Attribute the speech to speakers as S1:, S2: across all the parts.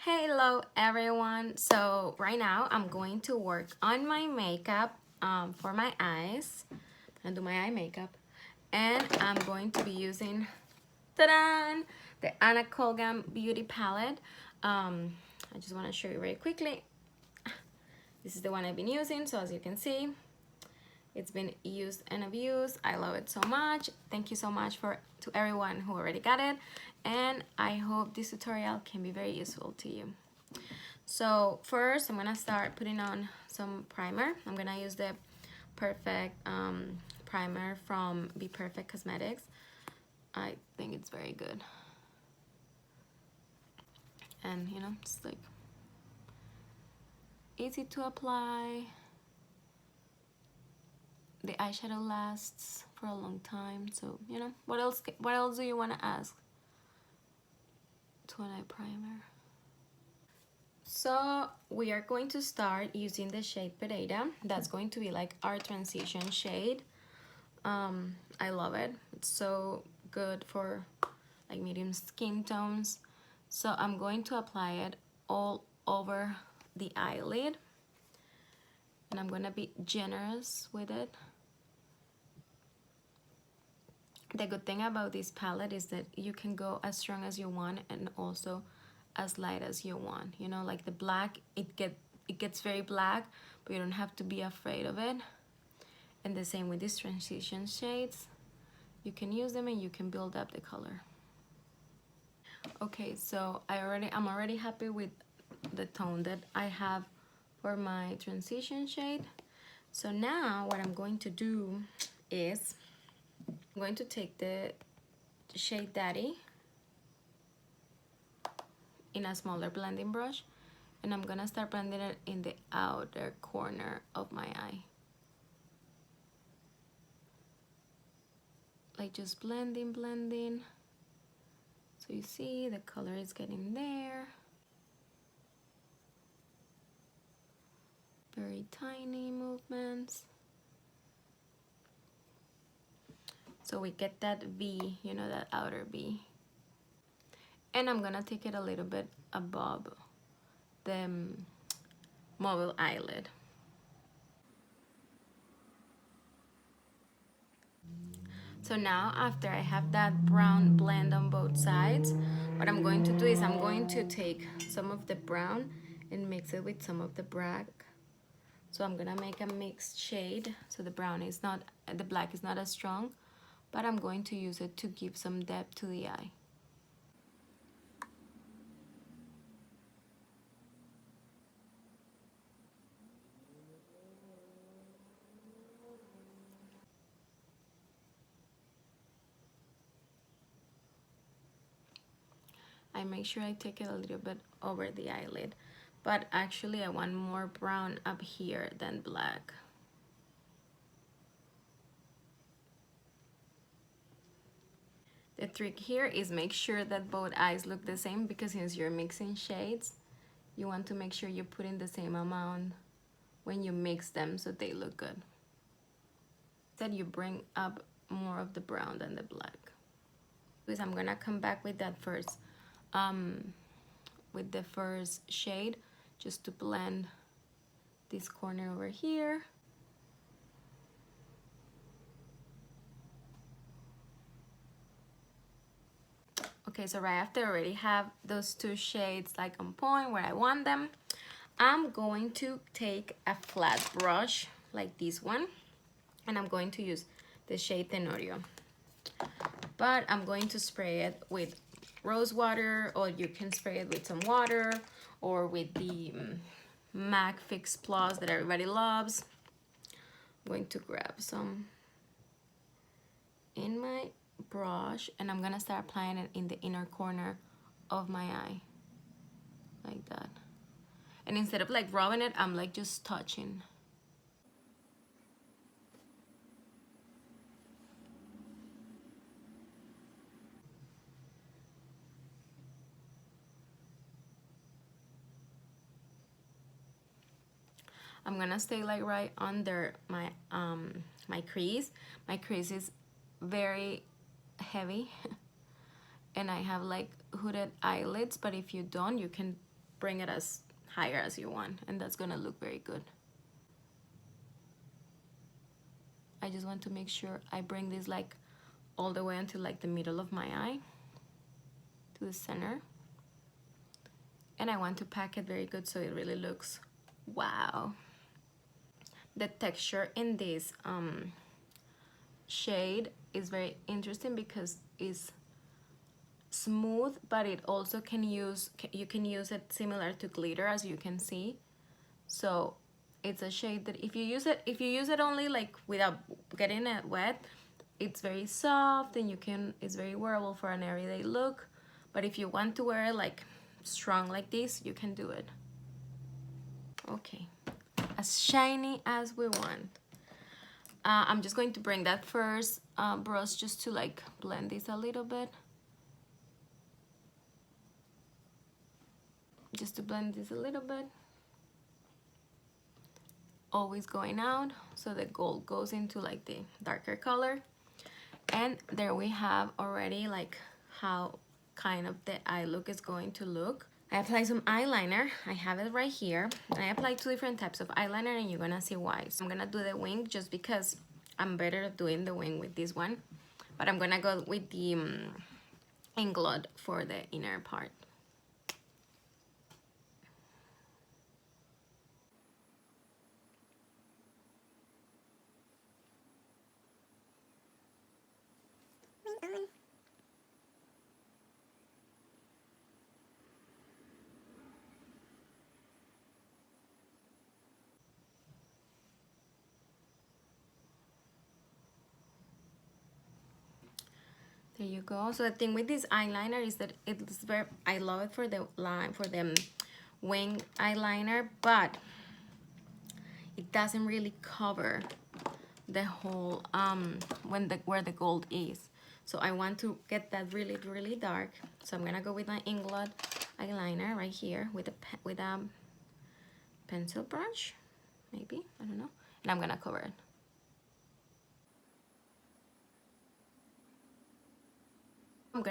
S1: Hello everyone. So right now I'm going to work on my makeup for my eyes. I'm gonna do my eye makeup, and I'm going to be using the Colgan Beauty Palette. I just want to show you very quickly. This is the one I've been using, so as you can see, it's been used and abused. I love it so much. Thank you so much to everyone who already got it, and I hope this tutorial can be very useful to you. So first I'm gonna start putting on some primer. I'm gonna use the Perfect primer from Be Perfect Cosmetics. I think it's very good, and you know, it's like easy to apply. The eyeshadow lasts for a long time, so you know, what else do you want to ask to an eye primer? So we are going to start using the shade Pereira. That's going to be like our transition shade. I love it. It's so good for like medium skin tones. So I'm going to apply it all over the eyelid, and I'm gonna be generous with it. The good thing about this palette is that you can go as strong as you want and also as light as you want. You know, like the black, it gets very black, but you don't have to be afraid of it. And the same with these transition shades. You can use them and you can build up the color. Okay, so I'm already happy with the tone that I have for my transition shade. So now what I'm going to do is I'm going to take the shade Daddy in a smaller blending brush, and I'm gonna start blending it in the outer corner of my eye. Like just blending. So you see the color is getting there. Very tiny movements. So we get that V, you know, that outer V. And I'm gonna take it a little bit above the mobile eyelid. So now after I have that brown blend on both sides, what I'm going to do is I'm going to take some of the brown and mix it with some of the black. So I'm gonna make a mixed shade. So the black is not as strong, but I'm going to use it to give some depth to the eye. I make sure I take it a little bit over the eyelid, but actually I want more brown up here than black. The trick here is make sure that both eyes look the same, because since you're mixing shades, you want to make sure you put in the same amount when you mix them so they look good. Then you bring up more of the brown than the black. Because I'm gonna come back with that first, with the first shade, just to blend this corner over here. Okay, so right after I already have those two shades like on point where I want them, I'm going to take a flat brush like this one, and I'm going to use the shade Tenorio. But I'm going to spray it with rose water, or you can spray it with some water, or with the MAC Fix Plus that everybody loves. I'm going to grab some in my brush, and I'm gonna start applying it in the inner corner of my eye, like that. And instead of like rubbing it, I'm like just touching. I'm gonna stay like right under my my crease. My crease is very heavy and I have like hooded eyelids, but if you don't, you can bring it as higher as you want, and that's gonna look very good. I just want to make sure I bring this like all the way until like the middle of my eye, to the center. And I want to pack it very good so it really looks wow. The texture in this shade is very interesting because it's smooth, but it also you can use it similar to glitter, as you can see. So it's a shade that if you use it only like without getting it wet, it's very soft, and it's very wearable for an everyday look. But if you want to wear it like strong like this, you can do it. Okay, as shiny as we want. I'm just going to bring that first brush just to like blend this a little bit. Just to blend this a little bit. Always going out so the gold goes into like the darker color. And there we have already like how kind of the eye look is going to look. I apply some eyeliner. I have it right here. And I apply 2 different types of eyeliner, and you're gonna see why. So I'm gonna do the wing just because I'm better at doing the wing with this one. But I'm gonna go with the Eclat for the inner part. There you go. So the thing with this eyeliner is that it's very, I love it for the line, for the wing eyeliner, but it doesn't really cover the whole where the gold is. So I want to get that really, really dark. So I'm gonna go with my Eclat eyeliner right here with a pencil brush, maybe, I don't know, and I'm gonna cover it. I'm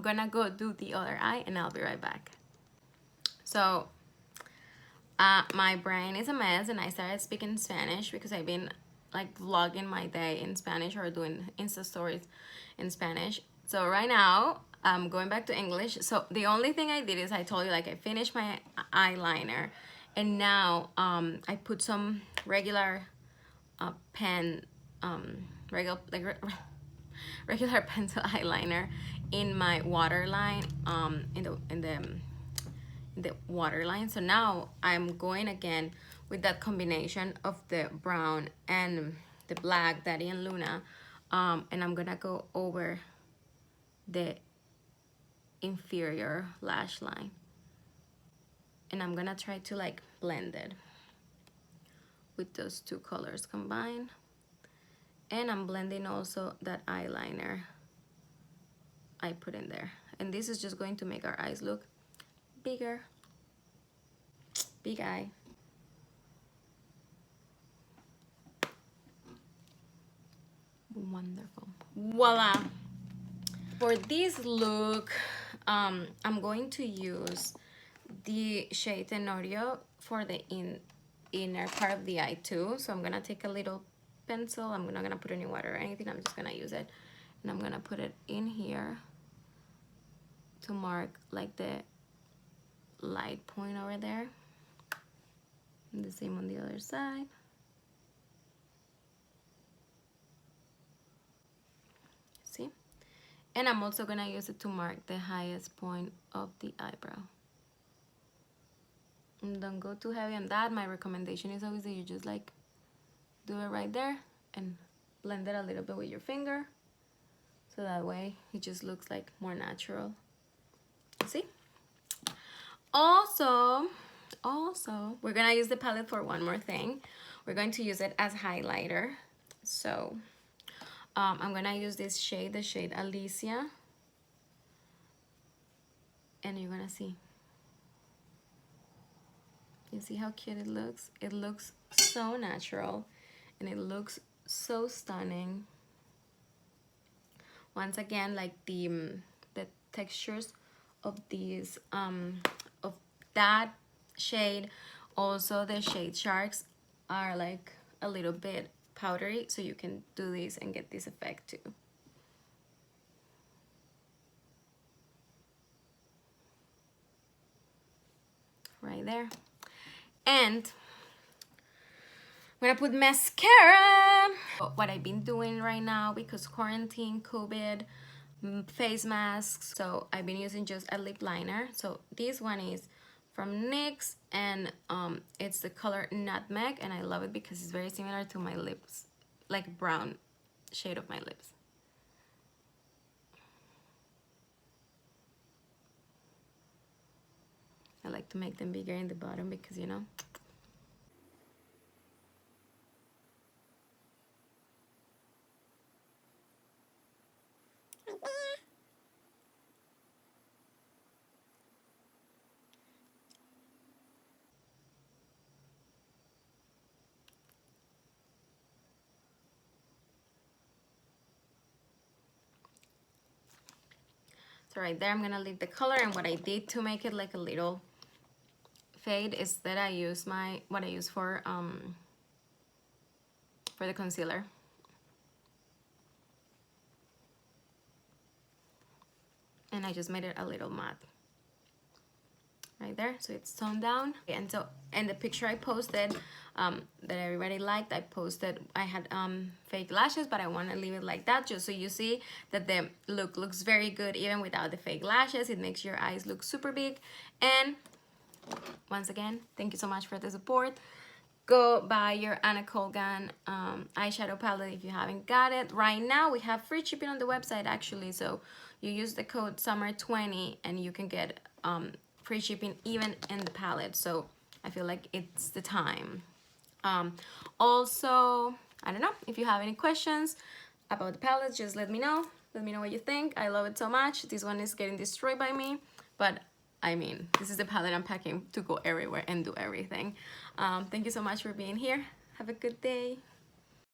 S1: gonna go do the other eye, and I'll be right back. So my brain is a mess, and I started speaking Spanish because I've been like vlogging my day in Spanish or doing Insta stories in Spanish. So right now I'm going back to English. So the only thing I did is I told you, like, I finished my eyeliner, and now I put some regular pen regular pencil eyeliner in my waterline, in the waterline. So now I'm going again with that combination of the brown and the black, Daddy and Luna, and I'm gonna go over the inferior lash line, and I'm gonna try to like blend it with those 2 colors combined. And I'm blending also that eyeliner I put in there, and this is just going to make our eyes look bigger. Big eye. Wonderful. Voila. For this look, I'm going to use the shade Tenorio for the inner part of the eye too. So I'm gonna take a little pencil. I'm not gonna put any water or anything. I'm just gonna use it, and I'm gonna put it in here to mark like the light point over there. And the same on the other side. See? And I'm also gonna use it to mark the highest point of the eyebrow. And don't go too heavy on that. My recommendation is always that you just like do it right there and blend it a little bit with your finger, so that way it just looks like more natural. See? Also, we're gonna use the palette for one more thing. We're going to use it as highlighter. So I'm gonna use this shade, the shade Alicia, and you're gonna see. You see how cute it looks? It looks so natural, and it looks so stunning. Once again, like the textures of these of that shade. Also the shade Sharks are like a little bit powdery, so you can do this and get this effect too. Right there. And I'm gonna put mascara. What I've been doing right now, because quarantine, COVID, face masks, so I've been using just a lip liner. So this one is from NYX, and it's the color Nutmeg, and I love it because it's very similar to my lips, like brown shade of my lips. I like to make them bigger in the bottom because, you know. So right there, I'm gonna leave the color, and what I did to make it like a little fade is that I use what I use for the concealer. And I just made it a little matte. Right there, so it's toned down. And so, and the picture I posted that everybody liked, I had fake lashes, but I want to leave it like that just so you see that the look looks very good even without the fake lashes. It makes your eyes look super big. And once again, thank you so much for the support. Go buy your Colgan eyeshadow palette if you haven't got it. Right now we have free shipping on the website actually, so you use the code summer20 and you can get free shipping even in the palette. So I feel like it's the time. Also, I don't know, if you have any questions about the palette, just let me know. Let me know what you think. I love it so much. This one is getting destroyed by me, but I mean, this is the palette I'm packing to go everywhere and do everything. Thank you so much for being here. Have a good day.